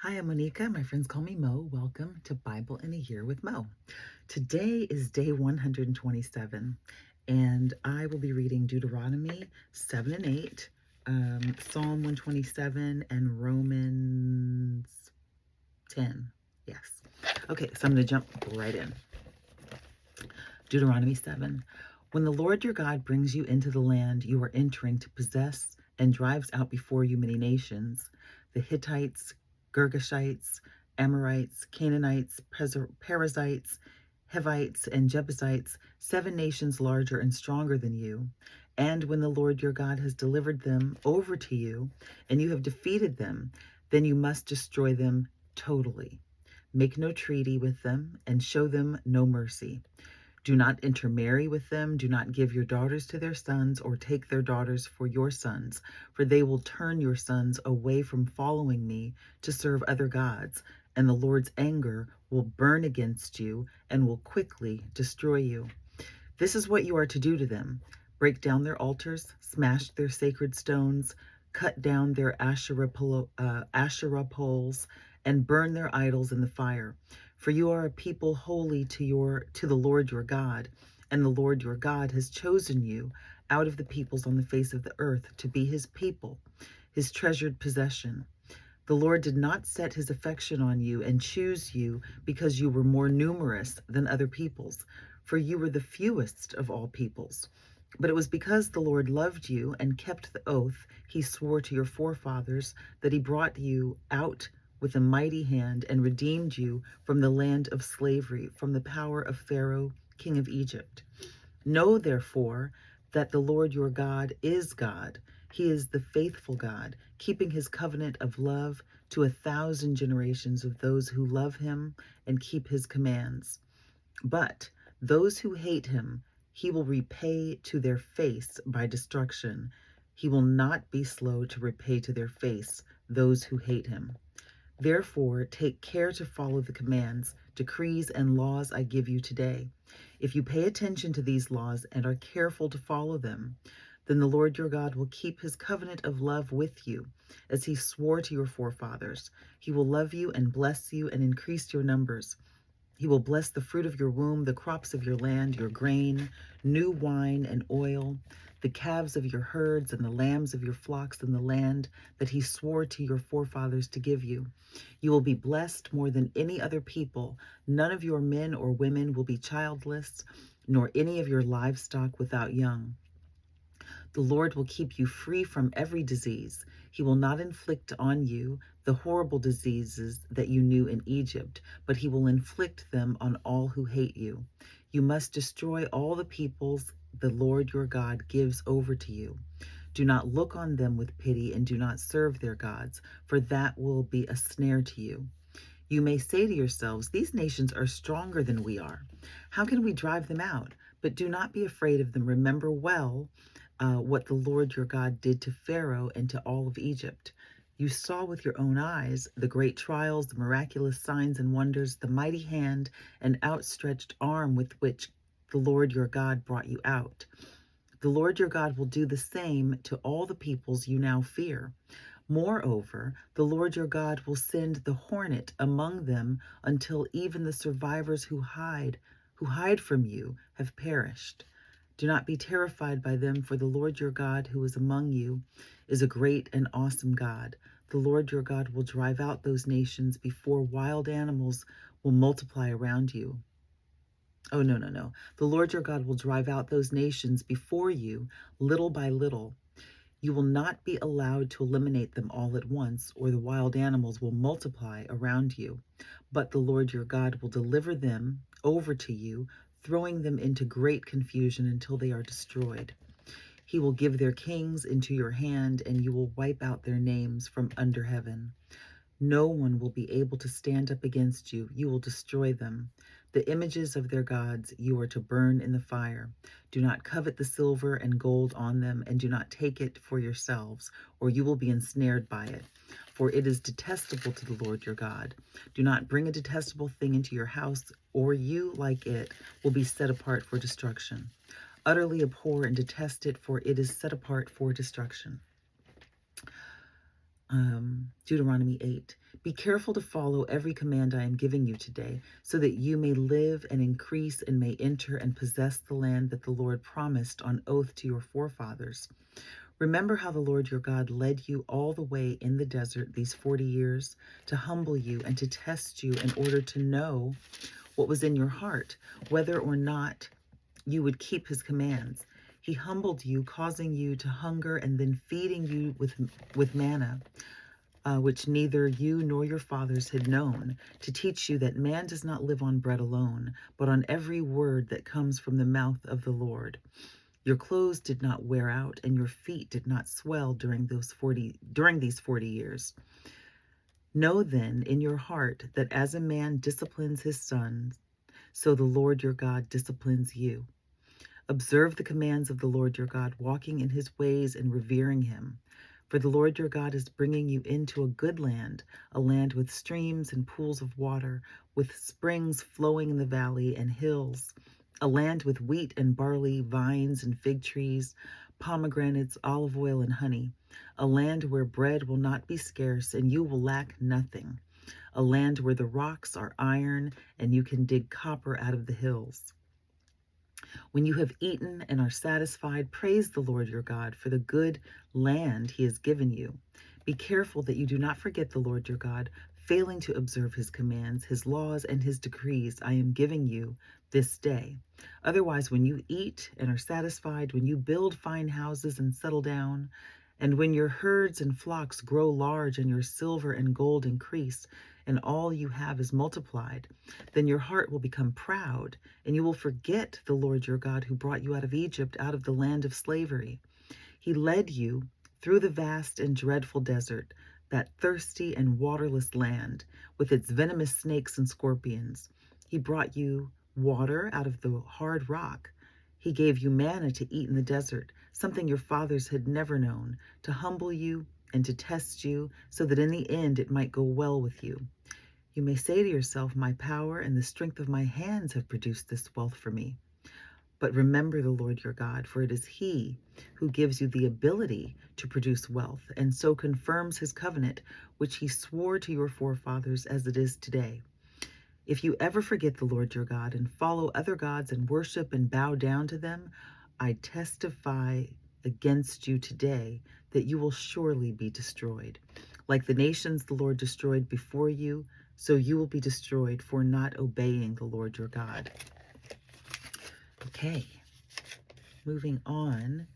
Hi, I'm Monica. My friends call me Mo. Welcome to Bible in a Year with Mo. Today is day 127, and I will be reading Deuteronomy 7 and 8, Psalm 127, and Romans 10. Yes. Okay, so I'm going to jump right in. Deuteronomy 7. When the Lord your God brings you into the land you are entering to possess and drives out before you many nations, the Hittites, Girgashites, Amorites, Canaanites, Perizzites, Hivites, and Jebusites, 7 nations larger and stronger than you. And when the Lord your God has delivered them over to you, and you have defeated them, then you must destroy them totally. Make no treaty with them, and show them no mercy. Do not intermarry with them. Do not give your daughters to their sons or take their daughters for your sons, for they will turn your sons away from following me to serve other gods, and the Lord's anger will burn against you and will quickly destroy you. This is what you are to do to them. Break down their altars, smash their sacred stones, cut down their Asherah poles, and burn their idols in the fire. For you are a people holy to the Lord your God, and the Lord your God has chosen you out of the peoples on the face of the earth to be his people, his treasured possession. The Lord did not set his affection on you and choose you because you were more numerous than other peoples, for you were the fewest of all peoples. But it was because the Lord loved you and kept the oath he swore to your forefathers that he brought you out with a mighty hand and redeemed you from the land of slavery, from the power of Pharaoh, king of Egypt. Know, therefore, that the Lord your God is God. He is the faithful God, keeping his covenant of love to 1,000 generations of those who love him and keep his commands. But those who hate him, he will repay to their face by destruction. He will not be slow to repay to their face those who hate him. Therefore, take care to follow the commands, decrees, and laws I give you today. If you pay attention to these laws and are careful to follow them, then the Lord your God will keep his covenant of love with you, as he swore to your forefathers. He will love you and bless you and increase your numbers. He will bless the fruit of your womb, the crops of your land, your grain, new wine and oil, the calves of your herds and the lambs of your flocks in the land that he swore to your forefathers to give you. You will be blessed more than any other people. None of your men or women will be childless, nor any of your livestock without young. The Lord will keep you free from every disease. He will not inflict on you the horrible diseases that you knew in Egypt, but he will inflict them on all who hate you. You must destroy all the peoples the Lord your God gives over to you. Do not look on them with pity and do not serve their gods, for that will be a snare to you. You may say to yourselves, these nations are stronger than we are. How can we drive them out? But do not be afraid of them. Remember well what the Lord your God did to Pharaoh and to all of Egypt. You saw with your own eyes the great trials, the miraculous signs and wonders, the mighty hand and outstretched arm with which the Lord your God brought you out. The Lord your God will do the same to all the peoples you now fear. Moreover, the Lord your God will send the hornet among them until even the survivors who hide from you have perished. Do not be terrified by them, for the Lord your God who is among you is a great and awesome God. The Lord your God will drive out those nations before wild animals will multiply around you. Oh, no, no, no. The Lord your God will drive out those nations before you, little by little. You will not be allowed to eliminate them all at once, or the wild animals will multiply around you. But the Lord your God will deliver them over to you, throwing them into great confusion until they are destroyed. He will give their kings into your hand, and you will wipe out their names from under heaven. No one will be able to stand up against you. You will destroy them. The images of their gods you are to burn in the fire. Do not covet the silver and gold on them, and do not take it for yourselves, or you will be ensnared by it. For it is detestable to the Lord your God. Do not bring a detestable thing into your house, or you, like it, will be set apart for destruction. Utterly abhor and detest it, for it is set apart for destruction. Deuteronomy 8. Be careful to follow every command I am giving you today, so that you may live and increase and may enter and possess the land that the Lord promised on oath to your forefathers. Remember how the Lord your God led you all the way in the desert these 40 years to humble you and to test you in order to know what was in your heart, whether or not you would keep his commands. He humbled you, causing you to hunger and then feeding you with manna, which neither you nor your fathers had known, to teach you that man does not live on bread alone, but on every word that comes from the mouth of the Lord. Your clothes did not wear out, and your feet did not swell during these 40 years. Know then in your heart that as a man disciplines his son, so the Lord your God disciplines you. Observe the commands of the Lord your God, walking in his ways and revering him. For the Lord your God is bringing you into a good land, a land with streams and pools of water, with springs flowing in the valley and hills, a land with wheat and barley, vines and fig trees, pomegranates, olive oil, and honey, a land where bread will not be scarce and you will lack nothing, a land where the rocks are iron and you can dig copper out of the hills. When you have eaten and are satisfied, praise the Lord your God for the good land he has given you. Be careful that you do not forget the Lord your God, failing to observe his commands, his laws, and his decrees I am giving you this day. Otherwise, when you eat and are satisfied, when you build fine houses and settle down, and when your herds and flocks grow large and your silver and gold increase, and all you have is multiplied, then your heart will become proud, and you will forget the Lord your God who brought you out of Egypt, out of the land of slavery. He led you through the vast and dreadful desert, that thirsty and waterless land, with its venomous snakes and scorpions. He brought you water out of the hard rock. He gave you manna to eat in the desert, something your fathers had never known, to humble you and to test you, so that in the end it might go well with you. You may say to yourself, my power and the strength of my hands have produced this wealth for me. But remember the Lord your God, for it is he who gives you the ability to produce wealth, and so confirms his covenant, which he swore to your forefathers as it is today. If you ever forget the Lord your God and follow other gods and worship and bow down to them, I testify against you today that you will surely be destroyed. Like the nations the Lord destroyed before you, so you will be destroyed for not obeying the Lord your God. Okay, moving on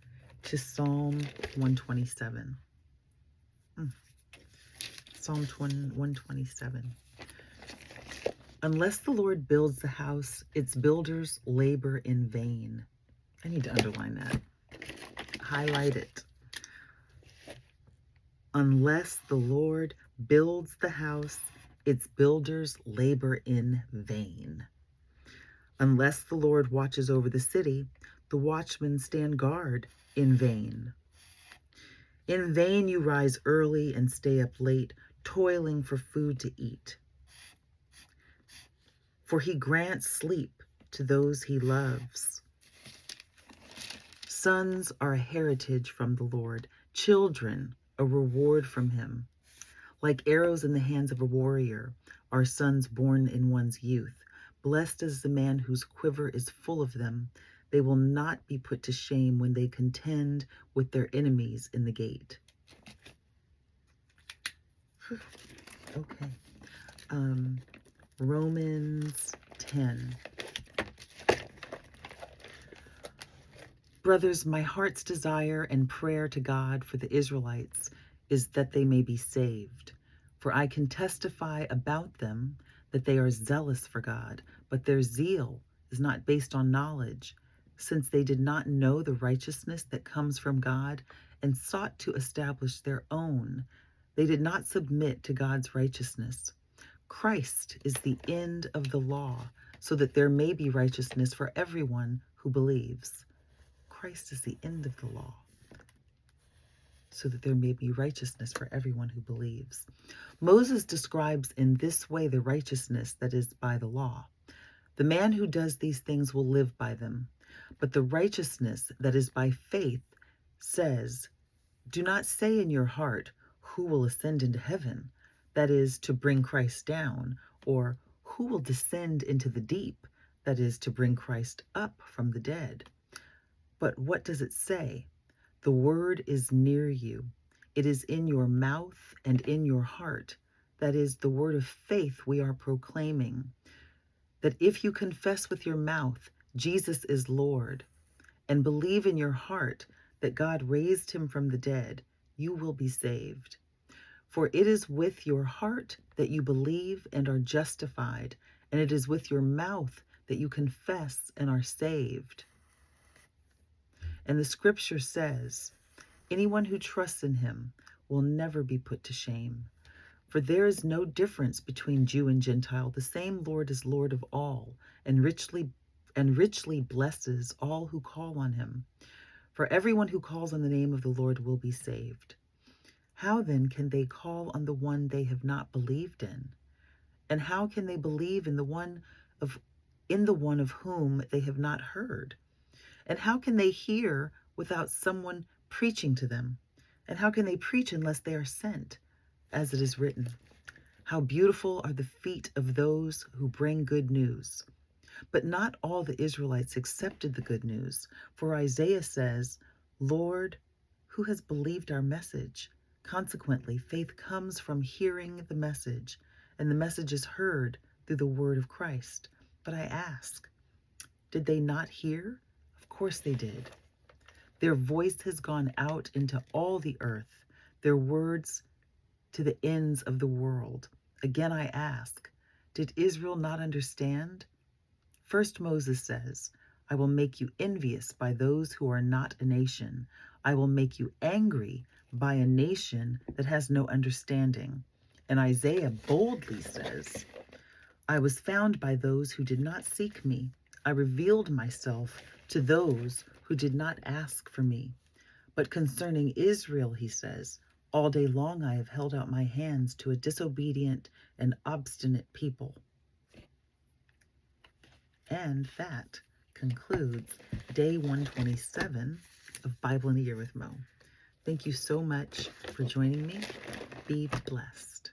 to Psalm 127. Psalm 127. Unless the Lord builds the house, its builders labor in vain. I need to underline that. Highlight it. Unless the Lord builds the house, its builders labor in vain. Unless the Lord watches over the city, the watchmen stand guard in vain. In vain you rise early and stay up late, toiling for food to eat. For he grants sleep to those he loves. Sons are a heritage from the Lord, children a reward from him. Like arrows in the hands of a warrior are sons born in one's youth. Blessed is the man whose quiver is full of them. They will not be put to shame when they contend with their enemies in the gate. Okay. Romans 10. Brothers, my heart's desire and prayer to God for the Israelites is that they may be saved. For I can testify about them that they are zealous for God, but their zeal is not based on knowledge, since they did not know the righteousness that comes from God and sought to establish their own. They did not submit to God's righteousness. Christ is the end of the law, so that there may be righteousness for everyone who believes. Christ is the end of the law, so that there may be righteousness for everyone who believes. Moses describes in this way the righteousness that is by the law. The man who does these things will live by them. But the righteousness that is by faith says, do not say in your heart, who will ascend into heaven, that is, to bring Christ down, or who will descend into the deep, that is, to bring Christ up from the dead. But what does it say? The word is near you. It is in your mouth and in your heart. That is the word of faith we are proclaiming. That if you confess with your mouth Jesus is Lord and believe in your heart that God raised him from the dead, you will be saved. For it is with your heart that you believe and are justified, and it is with your mouth that you confess and are saved. And the scripture says, anyone who trusts in him will never be put to shame. For there is no difference between Jew and Gentile. The same Lord is Lord of all, and richly blesses all who call on him. For everyone who calls on the name of the Lord will be saved. How then can they call on the one they have not believed in? And how can they believe in the one of whom they have not heard? And how can they hear without someone preaching to them? And how can they preach unless they are sent? As it is written, how beautiful are the feet of those who bring good news. But not all the Israelites accepted the good news. For Isaiah says, Lord, who has believed our message? Consequently, faith comes from hearing the message, and the message is heard through the word of Christ. But I ask, did they not hear? Of course they did. Their voice has gone out into all the earth, their words to the ends of the world. Again I ask, did Israel not understand? First Moses says, I will make you envious by those who are not a nation. I will make you angry by a nation that has no understanding. And Isaiah boldly says, I was found by those who did not seek me. I revealed myself to those who did not ask for me. But concerning Israel, he says, all day long I have held out my hands to a disobedient and obstinate people. And that concludes day 127 of Bible in a Year with Mo. Thank you so much for joining me. Be blessed.